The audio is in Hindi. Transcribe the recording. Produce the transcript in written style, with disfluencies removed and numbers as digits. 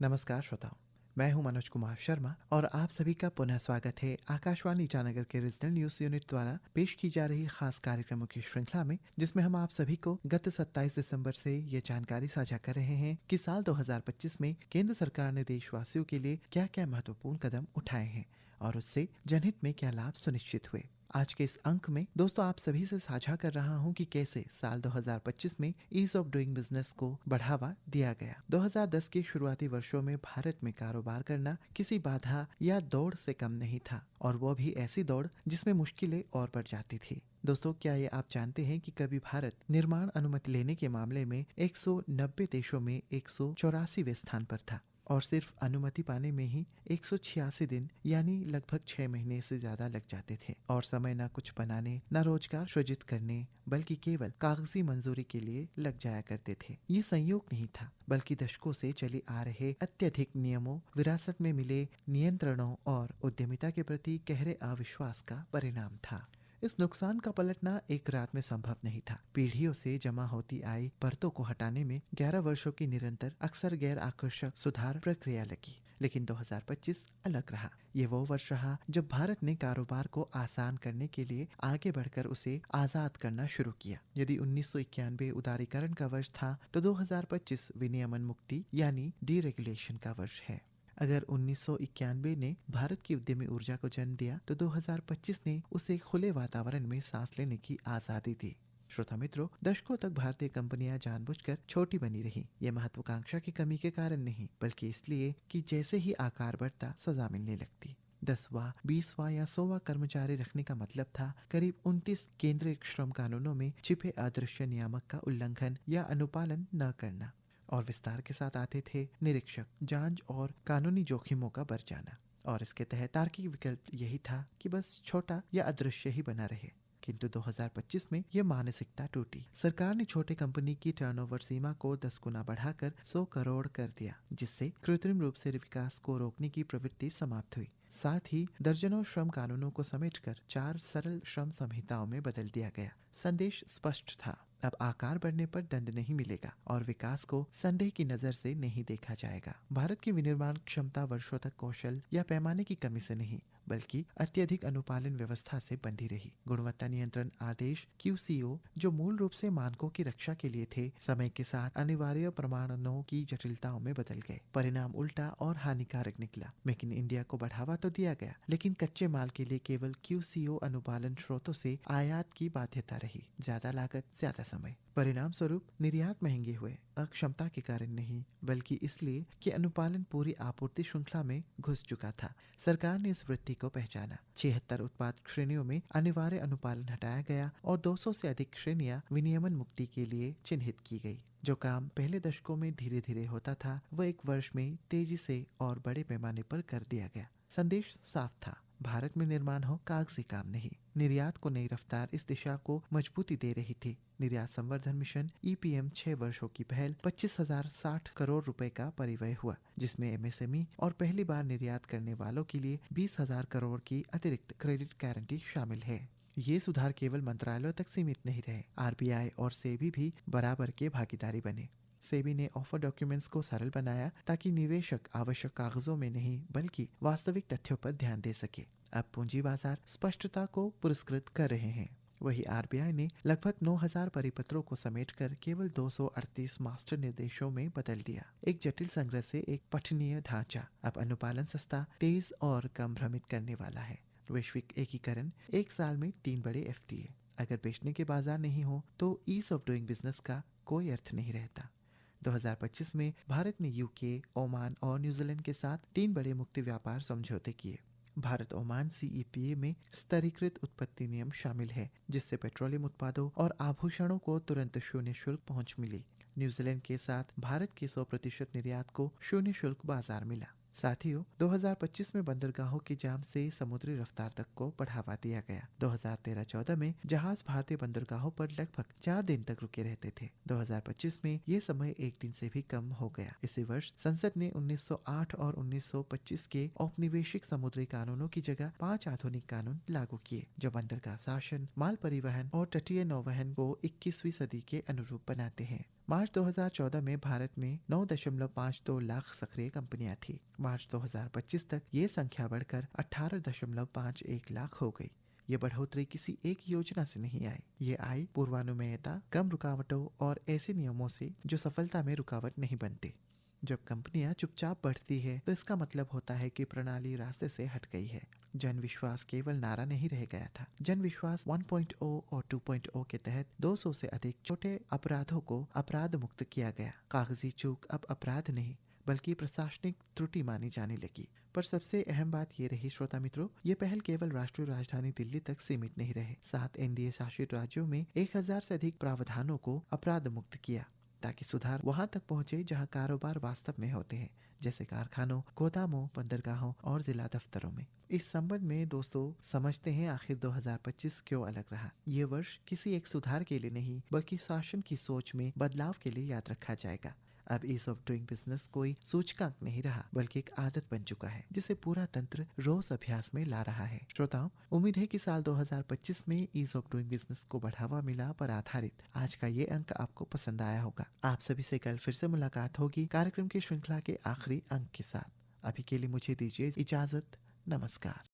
नमस्कार श्रोताओं, मैं हूं मनोज कुमार शर्मा और आप सभी का पुनः स्वागत है आकाशवाणी ईटानगर के रीजनल न्यूज यूनिट द्वारा पेश की जा रही खास कार्यक्रमों की श्रृंखला में, जिसमें हम आप सभी को गत 27 दिसंबर से ये जानकारी साझा कर रहे हैं कि साल 2025 में केंद्र सरकार ने देशवासियों के लिए क्या क्या महत्वपूर्ण कदम उठाए हैं और उससे जनहित में क्या लाभ सुनिश्चित हुए। आज के इस अंक में दोस्तों आप सभी से साझा कर रहा हूं कि कैसे साल 2025 में ईज ऑफ डूइंग बिजनेस को बढ़ावा दिया गया। 2010 के शुरुआती वर्षों में भारत में कारोबार करना किसी बाधा या दौड़ से कम नहीं था, और वो भी ऐसी दौड़ जिसमें मुश्किलें और बढ़ जाती थी। दोस्तों, क्या ये आप जानते हैं कि कभी भारत निर्माण अनुमति लेने के मामले में 190 देशों में 184वें स्थान पर था, और सिर्फ अनुमति पाने में ही 186 दिन यानी लगभग 6 महीने से ज्यादा लग जाते थे, और समय न कुछ बनाने न रोजगार सृजित करने बल्कि केवल कागजी मंजूरी के लिए लग जाया करते थे। ये संयोग नहीं था, बल्कि दशकों से चले आ रहे अत्यधिक नियमों, विरासत में मिले नियंत्रणों और उद्यमिता के प्रति गहरे अविश्वास का परिणाम था। इस नुकसान का पलटना एक रात में संभव नहीं था। पीढ़ियों से जमा होती आई परतों को हटाने में 11 वर्षों की निरंतर अक्सर गैर आकर्षक सुधार प्रक्रिया लगी। लेकिन 2025 अलग रहा। ये वो वर्ष रहा जब भारत ने कारोबार को आसान करने के लिए आगे बढ़कर उसे आजाद करना शुरू किया। यदि 1991 उदारीकरण का वर्ष था, तो 2025 विनियमन मुक्ति यानी डीरेगुलेशन का वर्ष है। अगर 1991 ने भारत की उद्यमी ऊर्जा को जन्म दिया, तो 2025 ने उसे खुले वातावरण में सांस लेने की आजादी दी। श्रोता मित्रों, दशकों तक भारतीय कंपनियां जानबूझकर छोटी बनी रही। ये महत्वाकांक्षा की कमी के कारण नहीं, बल्कि इसलिए कि जैसे ही आकार बढ़ता सजा मिलने लगती। 10वां, 20वां या 100वां कर्मचारी रखने का मतलब था करीब 29 केंद्रीय श्रम कानूनों में छिपे अदृश्य नियामक का उल्लंघन या अनुपालन न करना। और विस्तार के साथ आते थे निरीक्षक, जांच और कानूनी जोखिमों का बढ़ जाना। और इसके तहत तार्किक विकल्प यही था कि बस छोटा या अदृश्य ही बना रहे। किंतु 2025 में यह मानसिकता टूटी। सरकार ने छोटे कंपनी की टर्नओवर सीमा को 10 गुना बढ़ाकर 100 करोड़ कर दिया, जिससे कृत्रिम रूप से विकास को रोकने की प्रवृत्ति समाप्त हुई। साथ ही दर्जनों श्रम कानूनों को समेटकर 4 सरल श्रम संहिताओं में बदल दिया गया। संदेश स्पष्ट था, अब आकार बढ़ने पर दंड नहीं मिलेगा और विकास को संदेह की नजर से नहीं देखा जाएगा। भारत की विनिर्माण क्षमता वर्षों तक कौशल या पैमाने की कमी से नहीं, बल्कि अत्यधिक अनुपालन व्यवस्था से बंधी रही। गुणवत्ता नियंत्रण आदेश QCO, जो मूल रूप से मानकों की रक्षा के लिए थे, समय के साथ अनिवार्य प्रमाणनों की जटिलताओं में बदल गए। परिणाम उल्टा और हानिकारक निकला। मेक इन इंडिया को बढ़ावा तो दिया गया, लेकिन कच्चे माल के लिए केवल QCO अनुपालन स्रोतों से आयात की बाध्यता रही। ज्यादा लागत, ज्यादा समय। परिणाम स्वरूप निर्यात महंगे हुए, अक्षमता के कारण नहीं, बल्कि इसलिए कि अनुपालन पूरी आपूर्ति श्रृंखला में घुस चुका था। सरकार ने इस वृत्ति को पहचाना। 76 उत्पाद श्रेणियों में अनिवार्य अनुपालन हटाया गया और 200 से अधिक श्रेणियां विनियमन मुक्ति के लिए चिन्हित की गई। जो काम पहले दशकों में धीरे धीरे होता था, वह एक वर्ष में तेजी से और बड़े पैमाने पर कर दिया गया। संदेश साफ था, भारत में निर्माण हो, कागजी काम नहीं। निर्यात को नई रफ्तार इस दिशा को मजबूती दे रही थी। निर्यात संवर्धन मिशन EPM 6 वर्षों की पहल 25,060 करोड़ रुपए का परिव्यय हुआ, जिसमें MSME और पहली बार निर्यात करने वालों के लिए 20,000 करोड़ की अतिरिक्त क्रेडिट गारंटी शामिल है। ये सुधार केवल मंत्रालयों तक सीमित नहीं रहे। RBI और सेबी भी बराबर के भागीदारी बने। सेबी ने ऑफर डॉक्यूमेंट्स को सरल बनाया ताकि निवेशक आवश्यक कागजों में नहीं, बल्कि वास्तविक तथ्यों पर ध्यान दे सके। अब पूंजी बाजार स्पष्टता को पुरस्कृत कर रहे हैं। वही RBI ने लगभग 9,000 परिपत्रों को समेटकर केवल 238 मास्टर निर्देशों में बदल दिया। एक जटिल संग्रह से एक पठनीय ढांचा। अब अनुपालन सस्ता, तेज और कम भ्रमित करने वाला है। वैश्विक एकीकरण, एक साल में 3 बड़े FTA। अगर बेचने के बाजार नहीं हो, तो ईज ऑफ डूइंग बिजनेस का कोई अर्थ नहीं रहता। 2025 में भारत ने UK, ओमान और न्यूजीलैंड के साथ 3 बड़े मुक्त व्यापार समझौते किए। भारत ओमान CEPA में स्तरीकृत उत्पत्ति नियम शामिल है, जिससे पेट्रोलियम उत्पादों और आभूषणों को तुरंत शून्य शुल्क पहुंच मिली। न्यूजीलैंड के साथ भारत के 100% निर्यात को शून्य शुल्क बाजार मिला। साथियों, 2025 में बंदरगाहों की जाम से समुद्री रफ्तार तक को बढ़ावा दिया गया। 2013-14 में जहाज भारतीय बंदरगाहों पर लगभग 4 दिन तक रुके रहते थे। 2025 में ये समय 1 दिन से भी कम हो गया। इसी वर्ष संसद ने 1908 और 1925 के औपनिवेशिक समुद्री कानूनों की जगह 5 आधुनिक कानून लागू किए, जो बंदरगाह शासन, माल परिवहन और तटीय नौवहन को 21वीं सदी के अनुरूप बनाते हैं। मार्च 2014 में भारत में 9.52 लाख सक्रिय कंपनियां थी। मार्च 2025 तक ये संख्या बढ़कर 18.51 लाख हो गई। ये बढ़ोतरी किसी एक योजना से नहीं आई। ये आई पूर्वानुमेयता, कम रुकावटों और ऐसे नियमों से जो सफलता में रुकावट नहीं बनते। जब कंपनियां चुपचाप बढ़ती है तो इसका मतलब होता है कि प्रणाली रास्ते से हट गई है। जन विश्वास केवल नारा नहीं रह गया था। जन विश्वास 1.0 और 2.0 के तहत 200 से अधिक छोटे अपराधों को अपराध मुक्त किया गया। कागजी चूक अब अपराध नहीं बल्कि प्रशासनिक त्रुटि मानी जाने लगी। पर सबसे अहम बात ये रही श्रोता मित्रों, ये पहल केवल राष्ट्रीय राजधानी दिल्ली तक सीमित नहीं रहे। 7 एनडीए शासित राज्यों में 1000 से अधिक प्रावधानों को अपराध मुक्त किया ताकि सुधार वहां तक पहुंचे जहां कारोबार वास्तव में होते हैं, जैसे कारखानों, गोदामों, बंदरगाहों और जिला दफ्तरों में। इस संबंध में दोस्तों समझते हैं आखिर 2025 क्यों अलग रहा। ये वर्ष किसी एक सुधार के लिए नहीं बल्कि शासन की सोच में बदलाव के लिए याद रखा जाएगा। अब ईज ऑफ डूइंग बिजनेस कोई सूचकांक नहीं रहा बल्कि एक आदत बन चुका है जिसे पूरा तंत्र रोज अभ्यास में ला रहा है। श्रोताओं, उम्मीद है कि साल 2025 में ईज ऑफ डूइंग बिजनेस को बढ़ावा मिला पर आधारित आज का ये अंक आपको पसंद आया होगा। आप सभी से कल फिर से मुलाकात होगी कार्यक्रम की श्रृंखला के आखिरी अंक के साथ। अभी के लिए मुझे दीजिए इजाजत। नमस्कार।